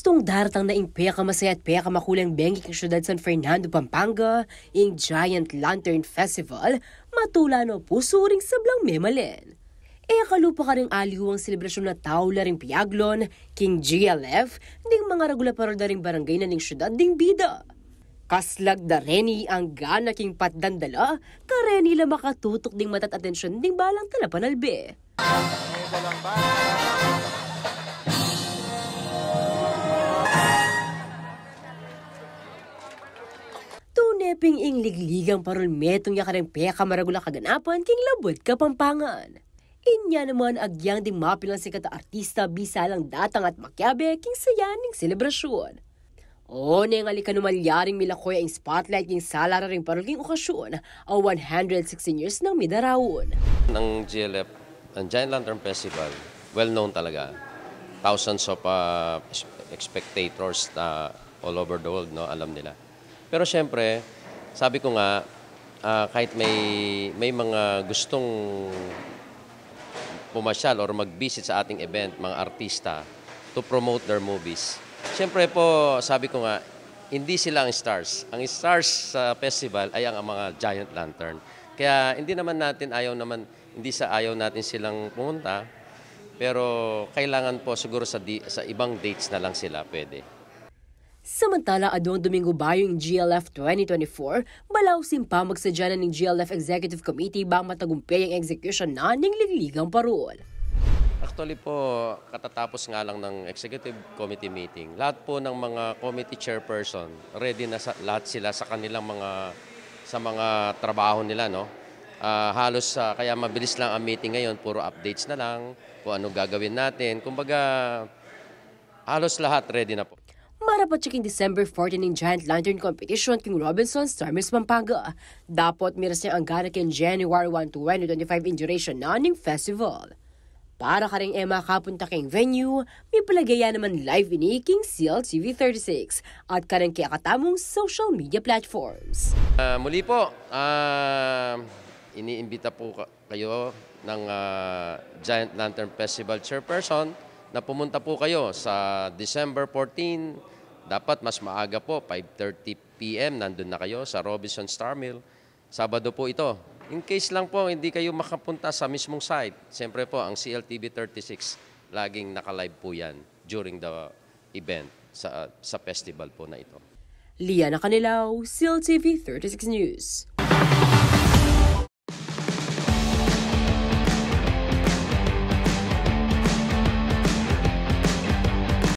Gustong daratang na ing masaya at makulang bengik ng syudad San Fernando, Pampanga, ing Giant Lantern Festival, matulano puso ring sablang memalen. Kalupa ka ring aliw ang selebrasyon na taula ring piaglon, King GLF, ding mga regula paroda ring barangay na ning syudad ding bida. Kaslag da reni ang gana king patdandala, kareni la makatutok ding matat atensyon ding balang talapanalbe. Tuneping ing ligligang parulmetong yakareng maragula kaganapan king labot kapampangan. Inya naman agyang ding mapilang sikat artista bisalang datang at makyabe king sayaning selebrasyon. O nengali kanumalyaring milakoy ang spotlight king salara ring parulking okasyon o 116 years ng midarawon. Ng GLF, ang Giant Lantern Festival, well known talaga. Thousands of spectators all over the world, no, alam nila. Pero syempre, sabi ko nga, kahit may mga gustong pumasyal or mag-visit sa ating event, mga artista, to promote their movies. Syempre po, sabi ko nga, hindi sila ang stars. Ang stars sa festival ay ang mga Giant Lantern. Kaya hindi ayaw natin silang pumunta, pero kailangan po siguro sa ibang dates na lang sila pwede. Samantala, adong Domingo Bayo ng GLF 2024, balaw simpa magsadya na ng GLF Executive Committee bang matagumpay ang execution na ng ligligang parol. Actually po, katatapos nga lang ng Executive Committee meeting, lahat po ng mga committee chairperson, ready na lahat sila sa kanilang mga trabaho nila, no? Halos kaya mabilis lang ang meeting ngayon, puro updates na lang, kung ano gagawin natin. Kumbaga, halos lahat ready na po. Marapat siya December 14 ng Giant Lantern Competition king Robinson Star Mills Pampanga. Dapat miras niya ang gana king January 1 to 2025 in duration na ng festival. Para ka rin makapunta king venue, may palagaya naman live ini king CLTV 36 at karang kaya katamong social media platforms. Muli po, iniimbita po kayo ng Giant Lantern Festival Chairperson na pumunta po kayo sa December 14. Dapat mas maaga po, 5:30 p.m. nandun na kayo sa Robinson Star Mill. Sabado po ito. In case lang po hindi kayo makapunta sa mismong site, siyempre po ang CLTV 36, laging naka-live po yan during the event sa festival po na ito. Liana Canilaw, CLTV 36 News.